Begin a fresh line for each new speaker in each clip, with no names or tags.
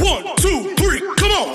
1, 2, 3, come on!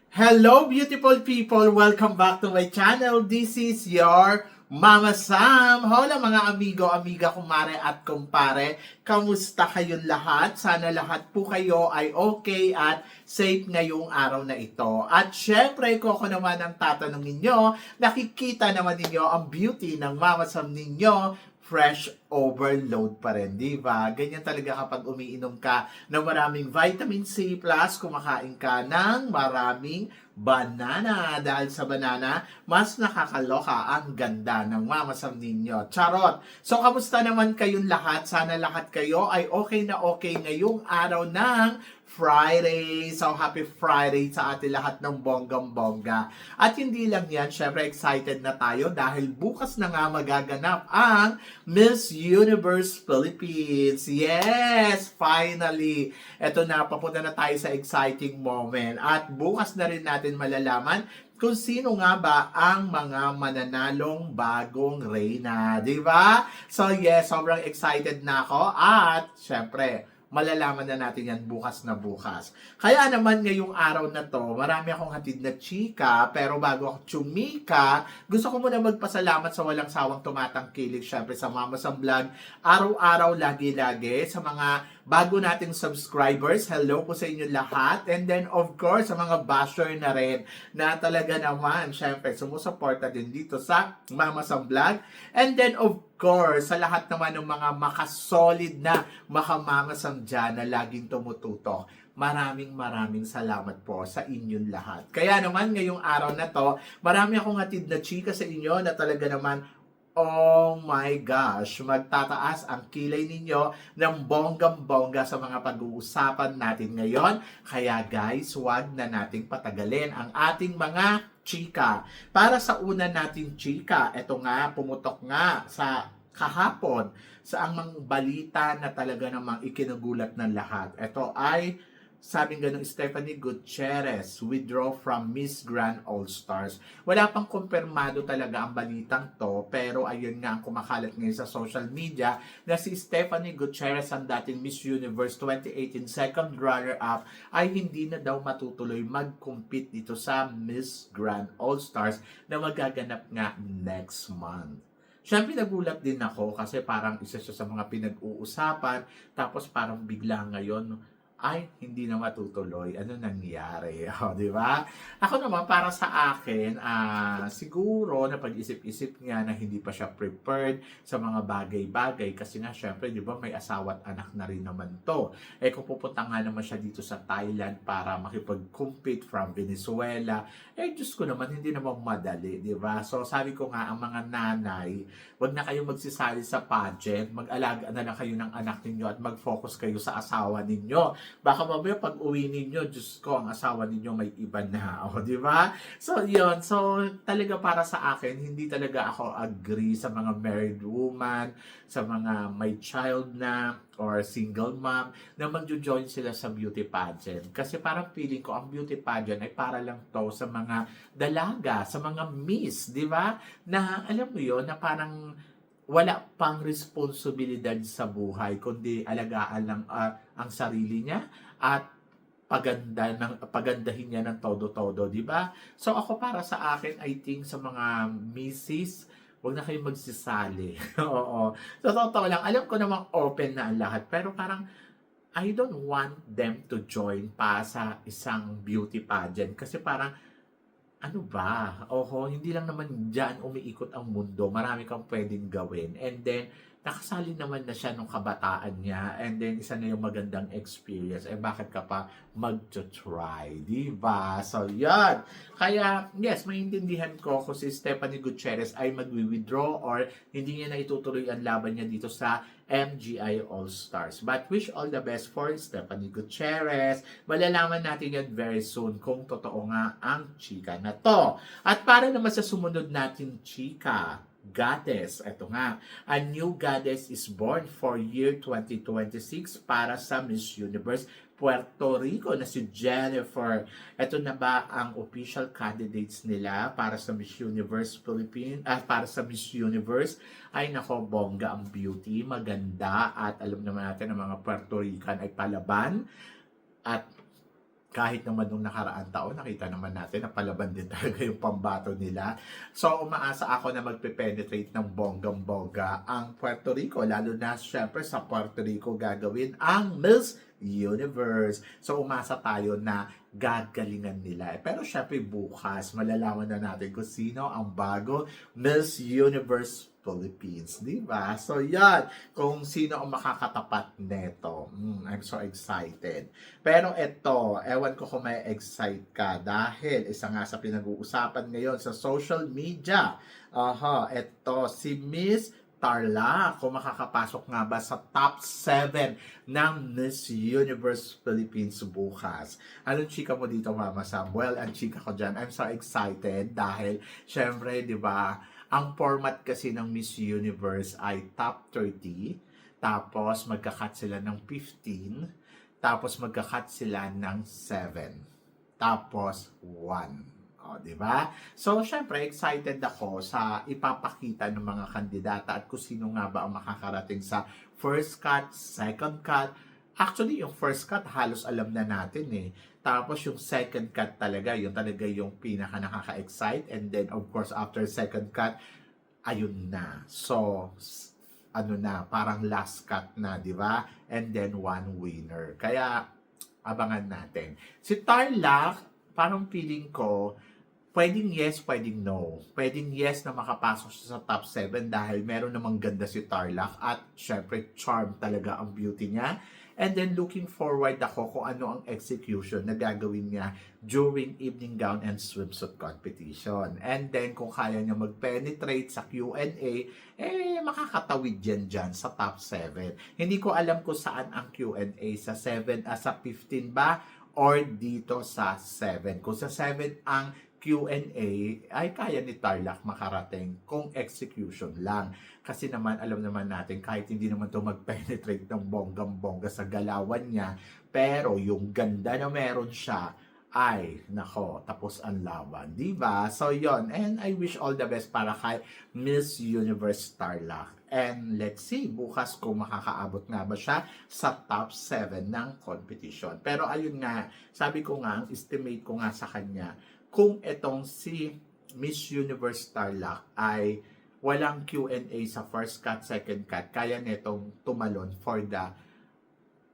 Hello beautiful people! Welcome back to my channel. This is your Mama Sam. Hola mga amigo, amiga, kumare at kumpare. Kamusta kayong lahat? Sana lahat po kayo ay okay at safe ngayong araw na ito. At syempre, kung ako naman ang tatanungin nyo, nakikita naman ninyo ang beauty ng Mama Sam ninyo, fresh overload pa rin, di ba? Ganyan talaga kapag umiinom ka ng maraming vitamin C+, kumakain ka ng maraming banana. Dahil sa banana, mas nakakaloka ang ganda ng Mama Sam ninyo. Charot! So, kamusta naman kayong lahat? Sana lahat kayo ay okay na okay ngayong araw ng Friday. So, happy Friday sa atin lahat ng bonggang-bongga. At hindi lang yan, syempre excited na tayo dahil bukas na nga magaganap ang Miss Universe Philippines. Yes! Finally! Eto na, papunta na tayo sa exciting moment. At bukas na rin natin malalaman kung sino nga ba ang mga mananalong bagong reyna. Di ba? So, yes, sobrang excited na ako. At, syempre, malalaman na natin yan bukas na bukas. Kaya naman ngayong araw na to, marami akong hatid na chika, pero bago ako tsumika, gusto ko muna magpasalamat sa walang sawang tumatangkilik, syempre sa Mama Sam Vlog, araw-araw, lagi-lagi, sa mga bago nating subscribers, hello po sa inyo lahat, and then of course, sa mga basher na rin, na talaga naman, syempre, sumusuporta din dito sa Mama Sam Vlog, and then of course, sa lahat naman ng mga makasolid na Mama Sam dyan na laging tumututok. Maraming salamat po sa inyong lahat. Kaya naman ngayong araw na to, marami akong hatid na chika sa inyo na talaga naman, oh my gosh, magtataas ang kilay ninyo ng bonggang-bongga sa mga pag-uusapan natin ngayon. Kaya guys, huwag na nating patagalin ang ating mga chika. Para sa una nating chika, eto nga, pumutok nga sa kahapon sa ang mga balita na talaga namang ikinagulat ng lahat. Ito ay, sabing ganun, Stephanie Gutierrez withdraw from Miss Grand All-Stars. Wala pang kumpirmado talaga ang balitang to, pero ayun nga ang kumakalat ngayon sa social media na si Stephanie Gutierrez, ang dating Miss Universe 2018 second runner-up, ay hindi na daw matutuloy mag-compete dito sa Miss Grand All-Stars na magaganap nga next month. Siyempre nagulat din ako kasi parang isa siya sa mga pinag-uusapan, tapos parang bigla ngayon ay hindi na matutuloy. Ano nangyari? O, di ba? Ako naman, para sa akin, siguro na pag-isip-isip niya na hindi pa siya prepared sa mga bagay-bagay kasi nga, syempre, di ba, may asawa at anak na rin naman to. Eh, kung pupunta nga naman siya dito sa Thailand para makipag-compete from Venezuela, eh, Diyos ko naman, hindi naman madali, di ba? So, sabi ko nga, ang mga nanay, wag na kayo magsisali sa pageant, mag-alaga na lang kayo ng anak ninyo at mag-focus kayo sa asawa ninyo. Baka mamaya pag uwi ninyo, Diyos ko, ang asawa ninyo may iba na. O, di ba? So, yun. So, talaga para sa akin, hindi talaga ako agree sa mga married woman, sa mga may child na, or single mom, na magjo-join sila sa beauty pageant. Kasi parang feeling ko, ang beauty pageant ay para lang to sa mga dalaga, sa mga miss, di ba? Na, alam mo yun, na parang wala pang responsibilidad sa buhay, kundi alagaan lang ang sarili niya at pagandahin niya ng todo-todo, di ba? So ako, para sa akin, I think sa mga misses, wag na kayong magsisali. Oo. So totoo lang, alam ko namang open na ang lahat, pero parang I don't want them to join pa sa isang beauty pageant kasi parang ano ba? Oho, hindi lang naman dyan umiikot ang mundo. Marami kang pwedeng gawin. And then, nakasali naman na siya nung kabataan niya. And then, isa na yung magandang experience. Eh, bakit ka pa mag-try? Diba? So, yan. Kaya, yes, maintindihan ko kung si Stephanie Gutierrez ay mag-withdraw or hindi niya na itutuloy ang laban niya dito sa MGI All-Stars. But wish all the best for Stephanie Gutierrez. Malalaman natin yan very soon kung totoo nga ang chika na to. At para naman sa sumunod natin chika, goddess. Ito nga, a new goddess is born for year 2026 para sa Miss Universe Puerto Rico na si Jennifer. Ito na ba ang official candidates nila para sa Miss Universe Philippines? Para sa Miss Universe? Ay nako, bongga ang beauty, maganda, at alam naman natin ang mga Puerto Rican ay palaban. At kahit naman nung nakaraang taon, nakita naman natin na palaban din talaga yung pambato nila. So, umaasa ako na magpe-penetrate ng bonggang-bongga ang Puerto Rico. Lalo na, syempre, sa Puerto Rico gagawin ang Miss Universe. So, umasa tayo na gagalingan nila. Pero syempre, bukas, malalaman na natin kung sino ang bago Miss Universe Philippines, di ba? So, yan, kung sino ang makakatapat neto. I'm so excited. Pero ito, ewan ko kung may excite ka dahil isa nga sa pinag-uusapan ngayon sa social media. Ito, si Miss Tarlac, kung makakapasok nga ba sa top 7 ng Miss Universe Philippines bukas. Anong chika mo dito, Mama Sam? Well, ang chika ko dyan, I'm so excited dahil, syempre, di ba, ang format kasi ng Miss Universe ay top 30, tapos magka-cut sila ng 15, tapos magka-cut sila ng 7, tapos 1. Di ba? So, syempre, excited ako sa ipapakita ng mga kandidata at kung sino nga ba ang makakarating sa first cut, second cut. Actually, yung first cut, halos alam na natin eh. Tapos, yung second cut talaga, yung pinaka nakaka-excite. And then, of course, after second cut, ayun na. So, parang last cut na, di ba? And then, one winner. Kaya, abangan natin. Si Tarlac, parang feeling ko, pwedeng yes, pwedeng no. Pwedeng yes na makapasok siya sa top 7 dahil meron namang ganda si Tarlac at syempre charm talaga ang beauty niya. And then looking forward ako kung ano ang execution na gagawin niya during evening gown and swimsuit competition. And then kung kaya niya mag-penetrate sa Q&A, makakatawid yan dyan sa top 7. Hindi ko alam kung saan ang Q&A, sa 7, sa 15 ba? Or dito sa 7. Kung sa 7 ang Q&A, ay kaya ni Tarlac makarating kung execution lang. Kasi naman, alam naman natin, kahit hindi naman ito mag-penetrate ng bonggang-bongga sa galawan niya, pero yung ganda na meron siya, ay, nako, tapos ang laban. Diba? So, yon. And I wish all the best para kay Miss Universe Tarlac. And let's see, bukas kung makakaabot nga ba siya sa top 7 ng competition. Pero ayun nga, sabi ko nga, estimate ko nga sa kanya, kung itong si Miss Universe Tarlac ay walang Q&A sa first cut, second cut, kaya netong tumalon for the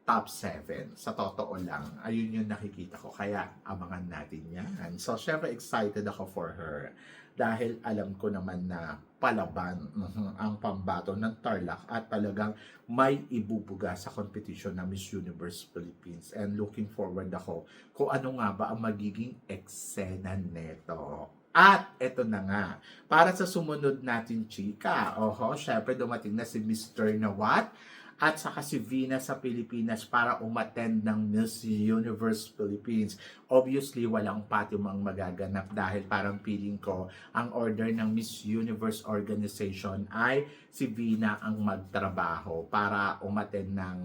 top 7. Sa totoo lang, ayun yung nakikita ko. Kaya abangan natin yan. So, syempre excited ako for her. Dahil alam ko naman na palaban ang pambato ng Tarlac at talagang may ibubuga sa competition ng Miss Universe Philippines. And looking forward ako kung ano nga ba ang magiging eksena neto. At eto na nga, para sa sumunod natin chika, syempre dumating na si Mr. Nawat at saka si Vina sa Pilipinas para umattend ng Miss Universe Philippines. Obviously, walang patimang magaganap dahil parang feeling ko ang order ng Miss Universe organization ay si Vina ang magtrabaho para umattend ng,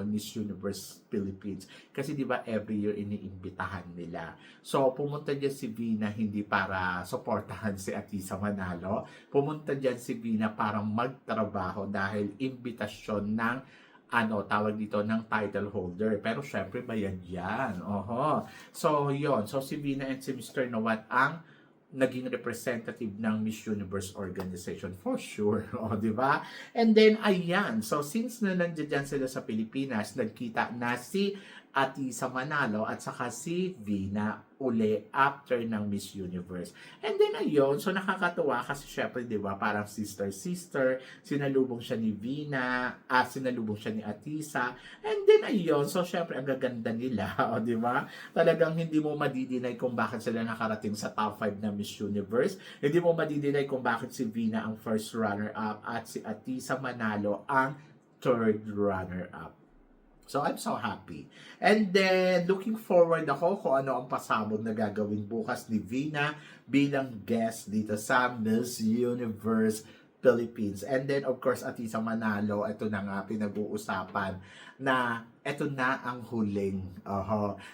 Miss Universe Philippines. Kasi di ba every year iniimbitahan nila. So, pumunta dyan si Vina hindi para suportahan si Atisa Manalo. Pumunta dyan si Vina para magtrabaho dahil imbitasyon ng tawag dito ng title holder. Pero syempre bayad yan. So, yon. So, si Vina and si Mr. Nawat ang naging representative ng Miss Universe organization for sure. Di ba? And then, ayan. So, since na nandiyan sila sa Pilipinas, nagkita na si Atisa Manalo at saka si Vina uli after ng Miss Universe. And then ayun, so nakakatuwa kasi syempre 'di ba, parang sister, sinalubong siya ni Vina, sinalubong siya ni Atisa. And then ayun, so syempre ang gaganda nila, 'di ba? Talagang hindi mo madidinay kung bakit sila nakarating sa top 5 ng Miss Universe. Hindi mo madidinay kung bakit si Vina ang first runner up at si Atisa Manalo ang third runner up. So, I'm so happy. And then, looking forward ako kung ano ang pasabog na gagawin bukas ni Vina bilang guest dito sa Miss Universe Philippines. And then, of course, Atisa Manalo, ito na nga pinag-uusapan na ito na ang huling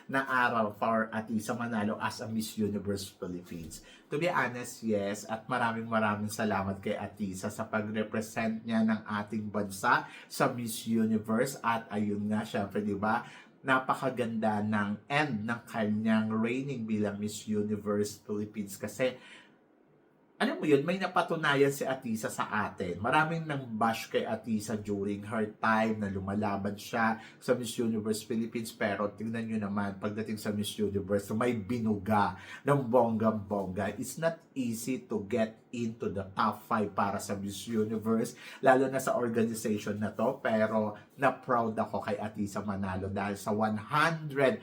na araw for Atisa Manalo as a Miss Universe Philippines. To be honest, yes, at maraming salamat kay Atisa sa pag-represent niya ng ating bansa sa Miss Universe. At ayun nga, syempre, di ba, napakaganda ng end ng kanyang reigning bilang Miss Universe Philippines kasi alam mo yun, may napatunayan si Atisa sa atin. Maraming nang bash kay Atisa during her time na lumalaban siya sa Miss Universe Philippines. Pero tingnan nyo naman, pagdating sa Miss Universe, may binuga ng bonggang-bongga. It's not easy to get into the top 5 para sa Miss Universe, lalo na sa organization na to. Pero na-proud ako kay Atisa Manalo dahil sa 120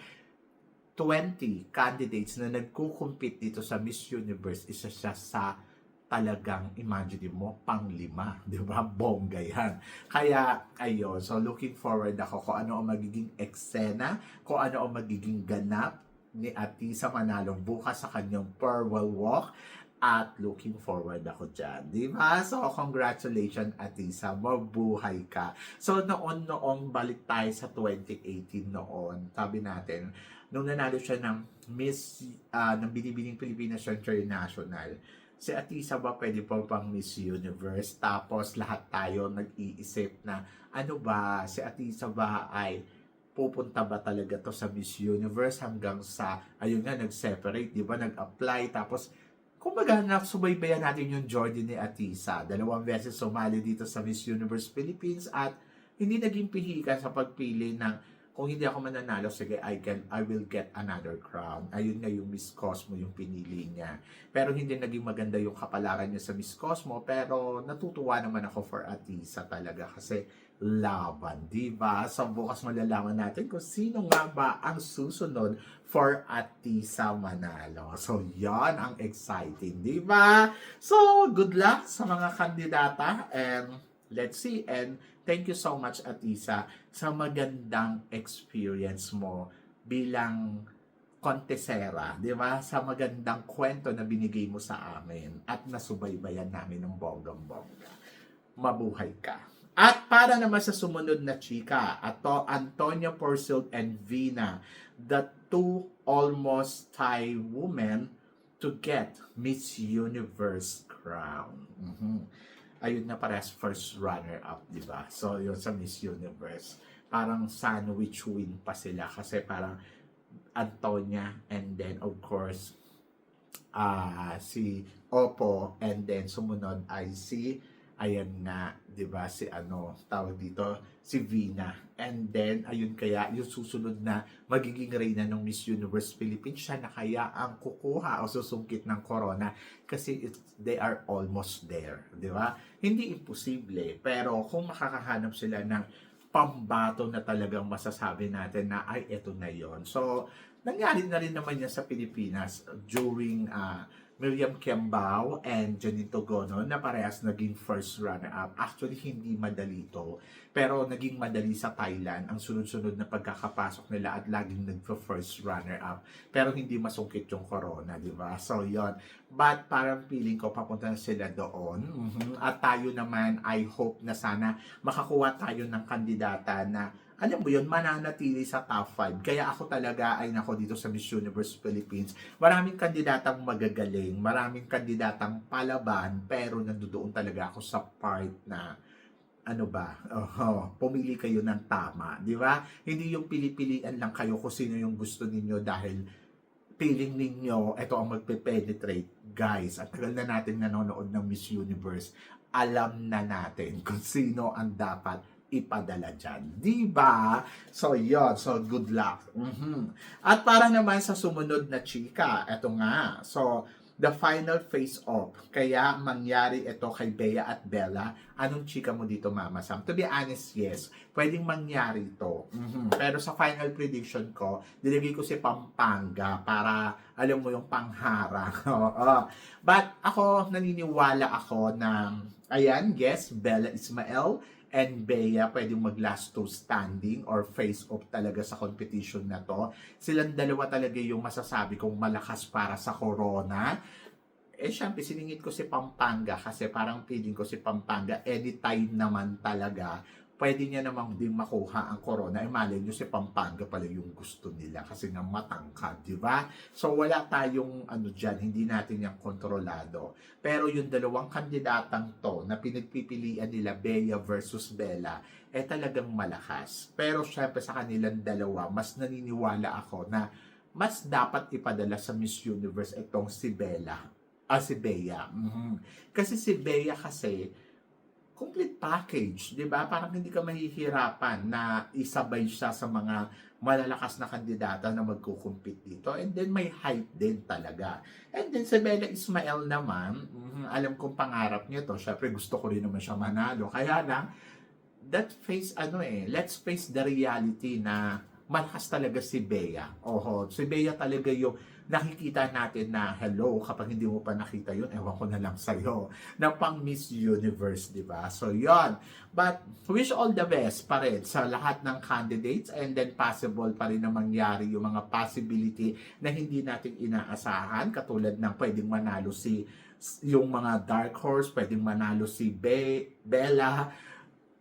candidates na nagkukumpit dito sa Miss Universe, isa siya sa talagang imagine mo, pang-5, di ba? Bongga yan. Kaya, ayun. So, looking forward ako kung ano ang magiging eksena, kung ano ang magiging ganap ni Atisa Manalo bukas sa kanyang farewell walk. At looking forward ako dyan. Di ba? So, congratulations, Atisa. Mabuhay ka. So, noong balik tayo sa 2018 noon, sabi natin, nung nanalo siya ng Miss, ng Binibining Pilipinas International, si Atisa ba pwede pa pang Miss Universe? Tapos lahat tayo nag-iisip na ano ba, si Atisa ba ay pupunta ba talaga to sa Miss Universe hanggang sa, ayun nga, nag-separate, di ba? Nag-apply, tapos kumbaga, nasubaybayan natin yung journey ni Atisa. 2 beses sumali dito sa Miss Universe Philippines at hindi naging pihikan sa pagpili ng kung hindi ako mananalo, sige, I will get another crown. Ayun nga yung Miss Cosmo yung pinili niya. Pero hindi naging maganda yung kapalaran niya sa Miss Cosmo. Pero natutuwa naman ako for Atisa talaga kasi laban, di ba? So bukas malalaman natin kung sino nga ba ang susunod for Atisa Manalo. So yan ang exciting, di ba? So good luck sa mga kandidata and let's see. And thank you so much, Atisa, sa magandang experience mo bilang kontesera, di ba? Sa magandang kwento na binigay mo sa amin at nasubaybayan namin ng bonggang-bongga. Mabuhay ka. At para naman sa sumunod na chika, Antonia Porcel and Vina, the 2 almost tie women to get Miss Universe crown. Ayun na parehas first runner-up, di ba? So, yun sa Miss Universe. Parang sandwich win pa sila kasi parang Antonia and then, of course, si Oppo and then sumunod ay si ayan nga, 'di ba, si tawag dito, si Vina. And then ayun, kaya yung susunod na magiging reyna ng Miss Universe Philippines, siya na kaya ang kukuha o susungkit ng corona kasi they are almost there, 'di ba? Hindi imposible, pero kung makakahanap sila ng pambato na talagang masasabi natin na ay eto na yon. So nangyari na rin naman yan sa Pilipinas during Miriam Kiambao and Janito Gono na parehas naging first runner-up. Actually, hindi madali ito. Pero naging madali sa Thailand ang sunod-sunod na pagkakapasok nila at laging nagpa-first runner-up. Pero hindi masungkit yung corona, di ba? So, yon. But parang feeling ko papunta na sila doon. At tayo naman, I hope na sana makakuha tayo ng kandidata na alam mo yun, mananatili sa top 5. Kaya ako talaga ay nako dito sa Miss Universe Philippines. Maraming kandidatang magagaling, maraming kandidatang palaban, pero nandoon talaga ako sa part na pumili kayo ng tama, di ba? Hindi yung pili-pilian lang kayo kung sino yung gusto ninyo dahil feeling ninyo, ito ang magpe-penetrate. Guys, at tagal na natin nanonood ng Miss Universe, alam na natin kung sino ang dapat ipadala dyan. Diba? So, yun. So, good luck. At para naman sa sumunod na chika, eto nga. So, the final face-off. Kaya mangyari ito kay Bea at Bella. Anong chika mo dito, Mama Sam? To be honest, yes. Pwedeng mangyari ito. Pero sa final prediction ko, nilagay ko si Pampanga para, alam mo yung pangharang. But ako, naniniwala ako na Ayan, yes, Bella Ismael and Bea pwedeng mag-last two standing or face off talaga sa competition na to. Silang dalawa talaga yung masasabi kong malakas para sa Corona. Syempre, siningit ko si Pampanga kasi parang feeling ko si Pampanga anytime naman talaga pwede niya namang din makuha ang Corona. Malay nyo si Pampanga pala yung gusto nila kasi nga matangkad, di ba? So wala tayong dyan, hindi natin yung kontrolado. Pero yung dalawang kandidatang to na pinagpipilian nila, Bea versus Bella, talagang malakas. Pero syempre sa kanilang dalawa, mas naniniwala ako na mas dapat ipadala sa Miss Universe itong si Bella. Si Bea. Kasi si Bea kasi, complete package, di ba? Parang hindi ka mahihirapan na isabay siya sa mga malalakas na kandidata na magkukumpit dito. And then may height din talaga. And then si Bella Ismael naman, alam kong pangarap niya to. Syempre gusto ko rin naman siya manalo. Kaya lang, let's face the reality na malakas talaga si Bea. Si Bea talaga yung nakikita natin na hello, kapag hindi mo pa nakita yun, ewan ko na lang sa'yo, na pang Miss Universe, di ba? So, yon. But, wish all the best pa rin sa lahat ng candidates and then possible pa rin na mangyari yung mga possibility na hindi natin inaasahan, katulad ng pwedeng manalo yung mga dark horse, pwedeng manalo si Bella.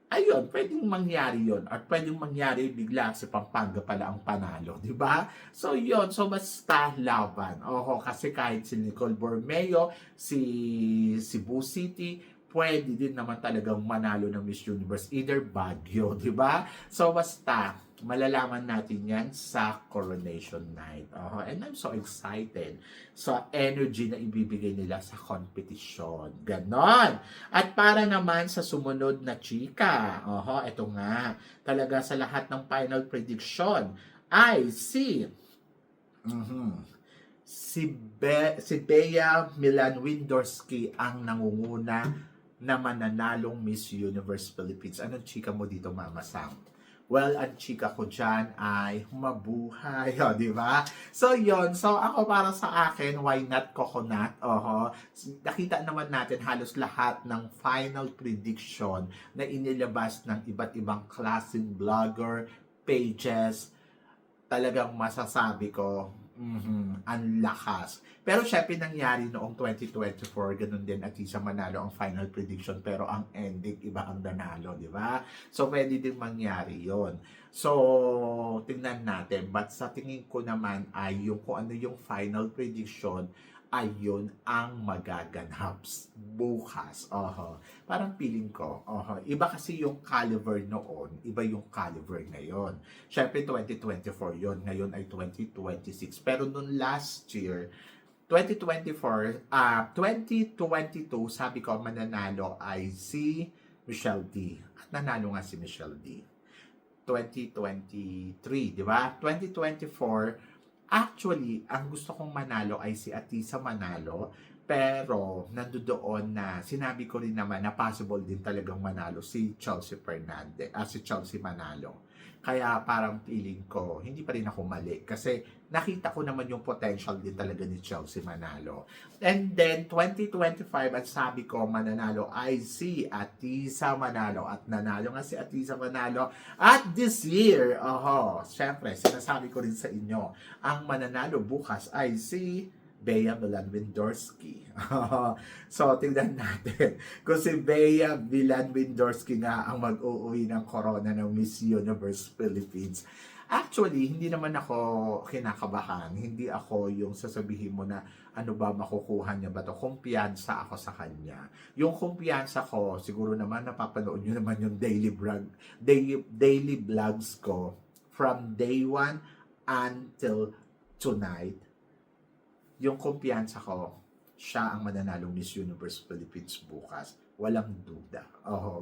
Ayun, pwedeng mangyari yon at pwedeng mangyari bigla si Pampanga pala ang panalo, di ba? So yon, so basta laban. Kasi kahit si Nicole Bormeo, si Cebu City, pwede din naman talagang manalo ng Miss Universe, either Baguio, di ba? So basta, malalaman natin yan sa Coronation Night. And I'm so excited sa energy na ibibigay nila sa competition. Ganon. At para naman sa sumunod na chika, ito nga, talaga sa lahat ng final prediction, ay si Bea Milan Windorski ang nangunguna na mananalong Miss Universe Philippines. Anong chika mo dito, Mama Sam? Well, ang chika ko dyan ay mabuhay, di ba? So, yon. So, ako para sa akin, why not coconut? Nakita naman natin halos lahat ng final prediction na inilabas ng iba't ibang klaseng vlogger, pages. Talagang masasabi ko, ang lakas. Pero syempre nangyari noong 2024, ganun din at isa manalo ang final prediction pero ang ending iba ang nanalo, di ba? So pwede din mangyari yon. So tingnan natin, but sa tingin ko naman ay yung kung ano yung final prediction ayun ang magaganap bukas. Parang feeling ko, iba kasi yung caliber noon, iba yung caliber ngayon. Syempre 2024 yon, ngayon ay 2026. Pero noon last year, 2022, sabi ko mananalo ay si Michelle D. At nanalo nga si Michelle D. 2023, di ba? 2024, actually, ang gusto kong manalo ay si Atisa Manalo, pero nandoon na sinabi ko rin naman na possible din talagang manalo si Chelsea si Chelsea Manalo. Kaya parang feeling ko, hindi pa rin ako mali kasi nakita ko naman yung potential din talaga ni Chelsea Manalo. And then 2025, at sabi ko mananalo ay si Atisa Manalo at nanalo nga si Atisa Manalo. At this year, syempre, sinasabi ko rin sa inyo, ang mananalo bukas ay si Bea Milan Windorski. So, tingnan natin kung si Bea Milan Windorski nga ang mag-uuwi ng corona ng Miss Universe Philippines. Actually, hindi naman ako kinakabahan. Hindi ako yung sasabihin mo na ano ba makukuha niya ba to. Kumpiyansa ako sa kanya. Yung kumpiyansa ko, siguro naman napapanood nyo naman yung daily vlogs ko from day 1 until tonight. Yung kumpiyansa ko, siya ang mananalong Miss Universe Philippines bukas. Walang duda.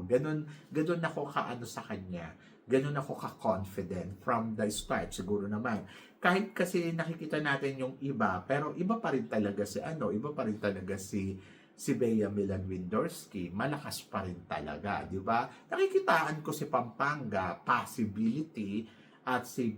Ganun ako kaano sa kanya. Ganun ako ka-confident from the start. Siguro naman. Kahit kasi nakikita natin yung iba, pero iba pa rin talaga iba pa rin talaga si Bea Milan Windorski. Malakas pa rin talaga, di ba? Nakikitaan ko si Pampanga, possibility, at si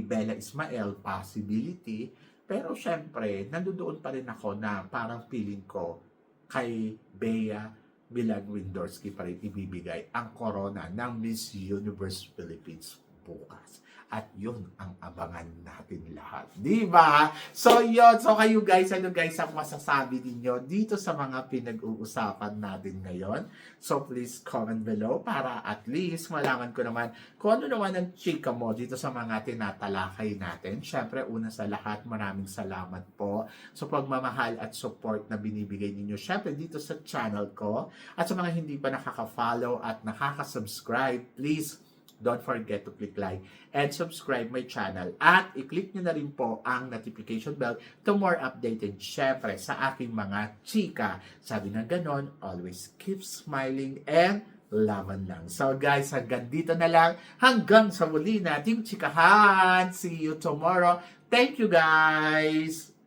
Bella Ismael, possibility. Pero syempre, nandoon pa rin ako na parang feeling ko kay Bea Milan Windorski pa rin ibibigay ang corona ng Miss Universe Philippines bukas. At yun ang abangan natin lahat. Di ba? So yun. So kayo guys, ano guys ang masasabi ninyo dito sa mga pinag-uusapan natin ngayon? So please comment below para at least malaman ko naman kung ano naman ang chika mo dito sa mga tinatalakay natin. Syempre, una sa lahat, maraming salamat po sa pagmamahal at support na binibigay ninyo. Syempre, dito sa channel ko. At sa mga hindi pa nakaka-follow at nakaka-subscribe, please don't forget to click like and subscribe my channel. At i-click nyo na rin po ang notification bell to more updated, syempre, sa aking mga chika. Sabi na ganon, always keep smiling and laban lang. So guys, hanggang dito na lang. Hanggang sa muli nating chikahan. See you tomorrow. Thank you guys!